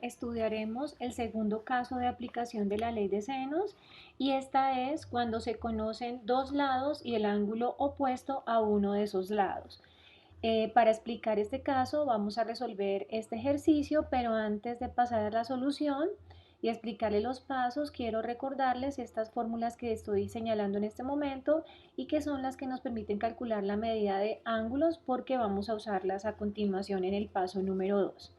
estudiaremos el segundo caso de aplicación de la ley de senos y esta es cuando se conocen dos lados y el ángulo opuesto a uno de esos lados. Para explicar este caso vamos a resolver este ejercicio, pero antes de pasar a la solución y explicarle los pasos, quiero recordarles estas fórmulas que estoy señalando en este momento y que son las que nos permiten calcular la medida de ángulos porque vamos a usarlas a continuación en el paso número 2.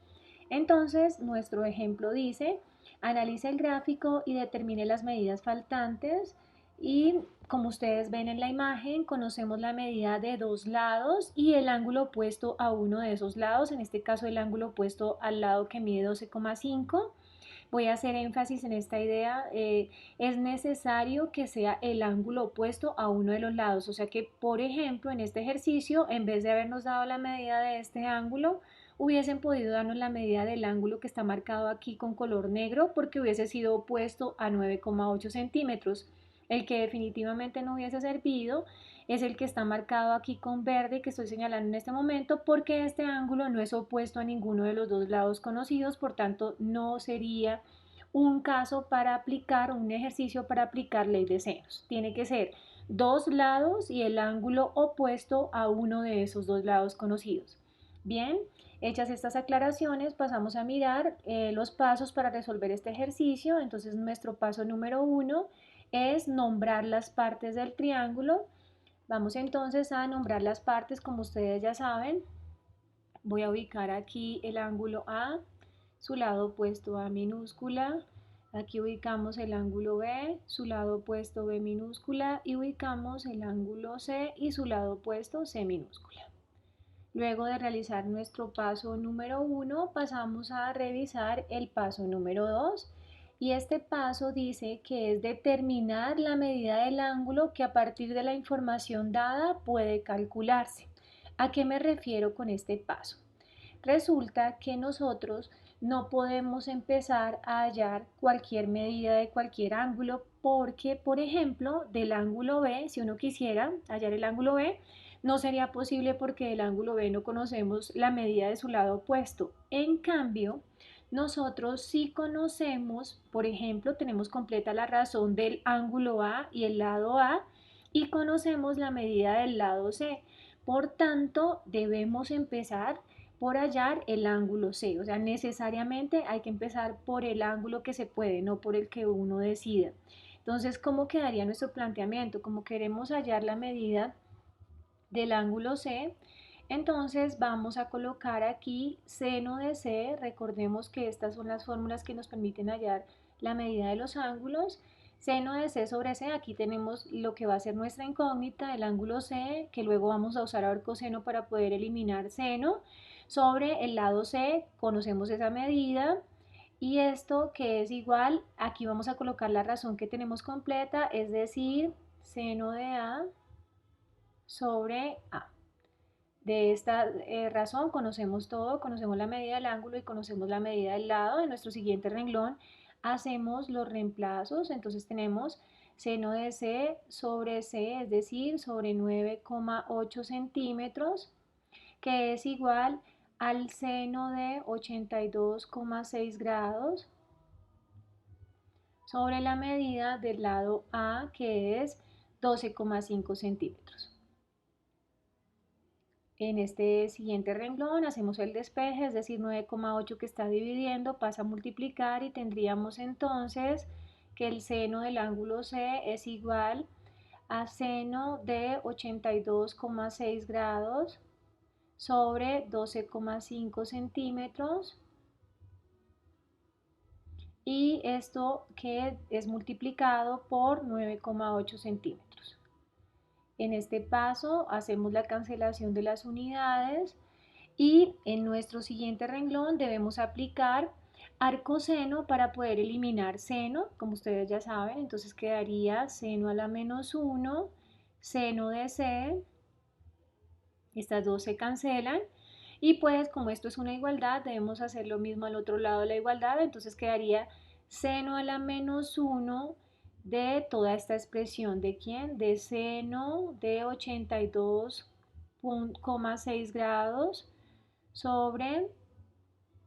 Entonces, nuestro ejemplo dice, analice el gráfico y determine las medidas faltantes y como ustedes ven en la imagen, conocemos la medida de dos lados y el ángulo opuesto a uno de esos lados, en este caso el ángulo opuesto al lado que mide 12,5. Voy a hacer énfasis en esta idea, es necesario que sea el ángulo opuesto a uno de los lados, o sea que por ejemplo en este ejercicio, en vez de habernos dado la medida de este ángulo, hubiesen podido darnos la medida del ángulo que está marcado aquí con color negro porque hubiese sido opuesto a 9,8 centímetros. El que definitivamente no hubiese servido es el que está marcado aquí con verde que estoy señalando en este momento porque este ángulo no es opuesto a ninguno de los dos lados conocidos, por tanto no sería un caso para aplicar, un ejercicio para aplicar ley de senos. Tiene que ser dos lados y el ángulo opuesto a uno de esos dos lados conocidos. Bien, hechas estas aclaraciones, pasamos a mirar los pasos para resolver este ejercicio. Entonces, nuestro paso número 1 es nombrar las partes del triángulo. Vamos entonces a nombrar las partes, como ustedes ya saben. Voy a ubicar aquí el ángulo A, su lado opuesto A minúscula. Aquí ubicamos el ángulo B, su lado opuesto B minúscula. Y ubicamos el ángulo C y su lado opuesto C minúscula. Luego de realizar nuestro paso número 1, pasamos a revisar el paso número 2. Y este paso dice que es determinar la medida del ángulo que a partir de la información dada puede calcularse. ¿A qué me refiero con este paso? Resulta que nosotros no podemos empezar a hallar cualquier medida de cualquier ángulo porque, por ejemplo, del ángulo B, si uno quisiera hallar el ángulo B, no sería posible porque del ángulo B no conocemos la medida de su lado opuesto. En cambio, nosotros sí conocemos, por ejemplo, tenemos completa la razón del ángulo A y el lado A y conocemos la medida del lado C. Por tanto, debemos empezar por hallar el ángulo C. O sea, necesariamente hay que empezar por el ángulo que se puede, no por el que uno decida. Entonces, ¿cómo quedaría nuestro planteamiento? Como queremos hallar la medida del ángulo C, entonces vamos a colocar aquí seno de C. Recordemos que estas son las fórmulas que nos permiten hallar la medida de los ángulos. Seno de C sobre C, aquí tenemos lo que va a ser nuestra incógnita, el ángulo C, que luego vamos a usar ahora coseno para poder eliminar seno. Sobre el lado C, conocemos esa medida. Y esto que es igual, aquí vamos a colocar la razón que tenemos completa, es decir, seno de A sobre A. De esta razón conocemos todo, conocemos la medida del ángulo y conocemos la medida del lado. En nuestro siguiente renglón hacemos los reemplazos, entonces tenemos seno de C sobre C, es decir, sobre 9,8 centímetros, que es igual al seno de 82,6 grados sobre la medida del lado A, que es 12,5 centímetros. En este siguiente renglón hacemos el despeje, es decir, 9,8 que está dividiendo pasa a multiplicar y tendríamos entonces que el seno del ángulo C es igual a seno de 82,6 grados sobre 12,5 centímetros y esto que es multiplicado por 9,8 centímetros. En este paso hacemos la cancelación de las unidades y en nuestro siguiente renglón debemos aplicar arcoseno para poder eliminar seno, como ustedes ya saben, entonces quedaría seno a la menos 1, seno de C, estas dos se cancelan y pues como esto es una igualdad debemos hacer lo mismo al otro lado de la igualdad, entonces quedaría seno a la menos 1 de toda esta expresión de quién, de seno de 82,6 grados sobre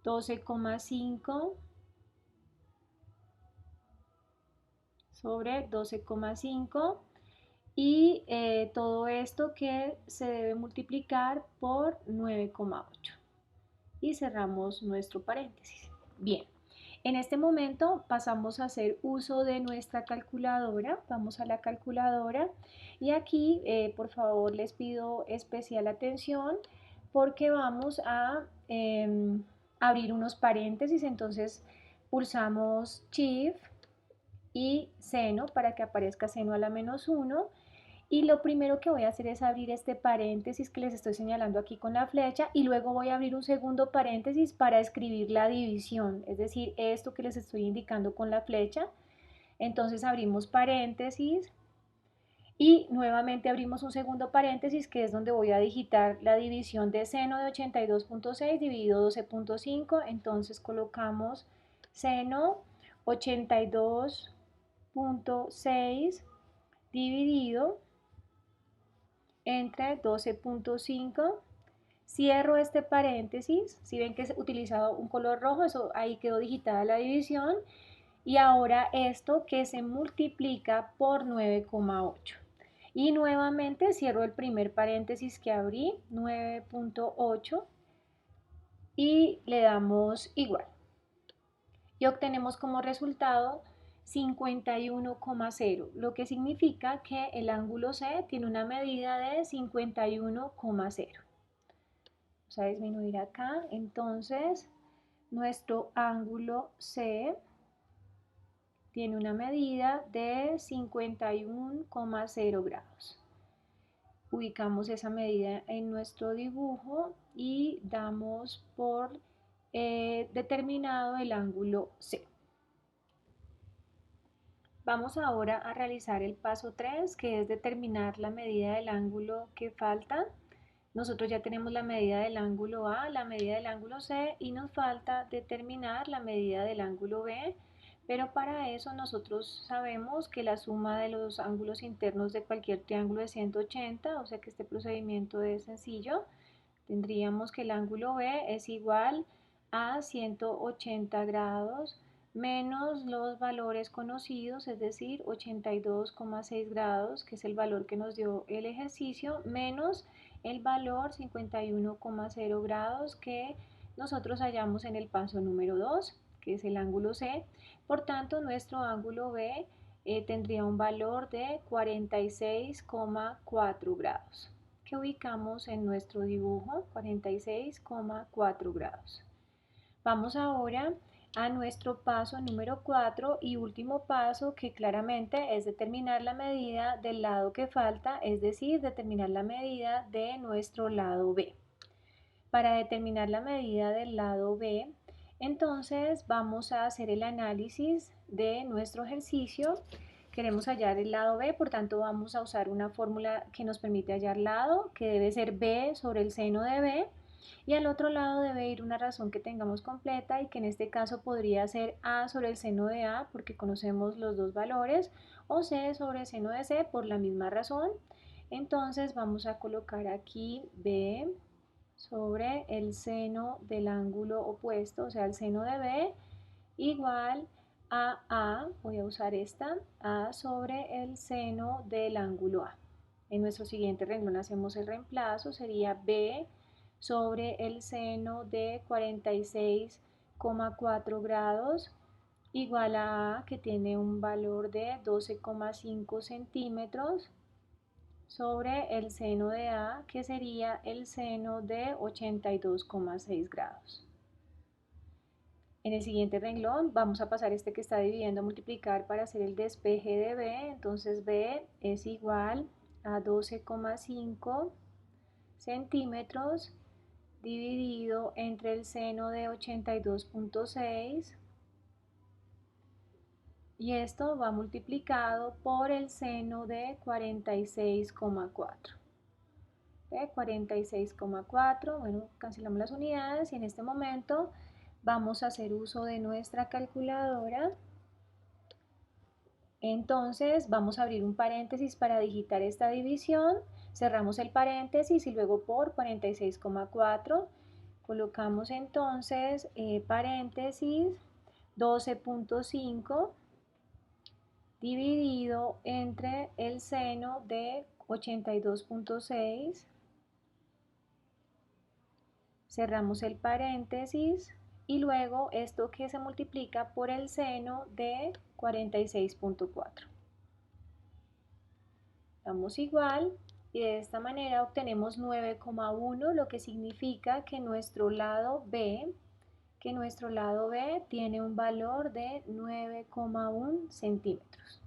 12,5 sobre 12,5 y todo esto que se debe multiplicar por 9,8 y cerramos nuestro paréntesis. Bien, en este momento pasamos a hacer uso de nuestra calculadora. Vamos a la calculadora y aquí por favor les pido especial atención porque vamos a abrir unos paréntesis. Entonces pulsamos Shift y seno para que aparezca seno a la menos 1. Y lo primero que voy a hacer es abrir este paréntesis que les estoy señalando aquí con la flecha y luego voy a abrir un segundo paréntesis para escribir la división, es decir, esto que les estoy indicando con la flecha. Entonces abrimos paréntesis y nuevamente abrimos un segundo paréntesis que es donde voy a digitar la división de seno de 82,6 dividido 12,5. Entonces colocamos seno 82,6 dividido entre 12,5. Cierro este paréntesis. Si ven que he utilizado un color rojo, eso ahí quedó digitada la división. Y ahora esto que se multiplica por 9,8. Y nuevamente cierro el primer paréntesis que abrí, 9,8, y le damos igual. Y obtenemos como resultado 51,0, lo que significa que el ángulo C tiene una medida de 51,0. Vamos a disminuir acá. Entonces, nuestro ángulo C tiene una medida de 51,0 grados. Ubicamos esa medida en nuestro dibujo y damos por determinado el ángulo C. Vamos ahora a realizar el paso 3, que es determinar la medida del ángulo que falta. Nosotros ya tenemos la medida del ángulo A, la medida del ángulo C y nos falta determinar la medida del ángulo B, pero para eso nosotros sabemos que la suma de los ángulos internos de cualquier triángulo es 180, o sea que este procedimiento es sencillo. Tendríamos que el ángulo B es igual a 180 grados menos los valores conocidos, es decir, 82,6 grados, que es el valor que nos dio el ejercicio, menos el valor 51,0 grados que nosotros hallamos en el paso número 2, que es el ángulo C. Por tanto, nuestro ángulo B tendría un valor de 46,4 grados, que ubicamos en nuestro dibujo, 46,4 grados. Vamos ahora a nuestro paso número 4 y último paso, que claramente es determinar la medida del lado que falta, es decir, determinar la medida de nuestro lado B. Para determinar la medida del lado B, entonces vamos a hacer el análisis de nuestro ejercicio. Queremos hallar el lado B, por tanto vamos a usar una fórmula que nos permite hallar lado, que debe ser B sobre el seno de B, y al otro lado debe ir una razón que tengamos completa y que en este caso podría ser A sobre el seno de A porque conocemos los dos valores, o C sobre el seno de C por la misma razón. Entonces vamos a colocar aquí B sobre el seno del ángulo opuesto, o sea, el seno de B igual a, voy a usar esta, A sobre el seno del ángulo A. En nuestro siguiente renglón hacemos el reemplazo, sería B sobre el seno de 46,4 grados igual a que tiene un valor de 12,5 centímetros sobre el seno de A, que sería el seno de 82,6 grados. En el siguiente renglón vamos a pasar este que está dividiendo a multiplicar para hacer el despeje de B. Entonces B es igual a 12,5 centímetros dividido entre el seno de 82,6 y esto va multiplicado por el seno de 46,4. 46,4, bueno, cancelamos las unidades y en este momento vamos a hacer uso de nuestra calculadora. Entonces vamos a abrir un paréntesis para digitar esta división, cerramos el paréntesis y luego por 46,4 colocamos entonces paréntesis 12,5 dividido entre el seno de 82.6. Cerramos el paréntesis y luego esto que se multiplica por el seno de 46.4. Damos igual y de esta manera obtenemos 9,1, lo que significa que nuestro lado B tiene un valor de 9,1 centímetros,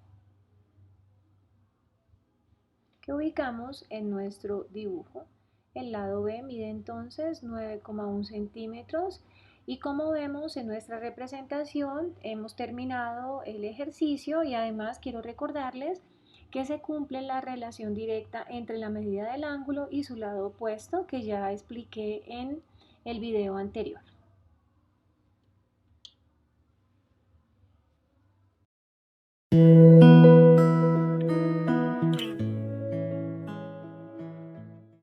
que ubicamos en nuestro dibujo. El lado B mide entonces 9,1 centímetros y como vemos en nuestra representación hemos terminado el ejercicio y además quiero recordarles que se cumple la relación directa entre la medida del ángulo y su lado opuesto que ya expliqué en el video anterior.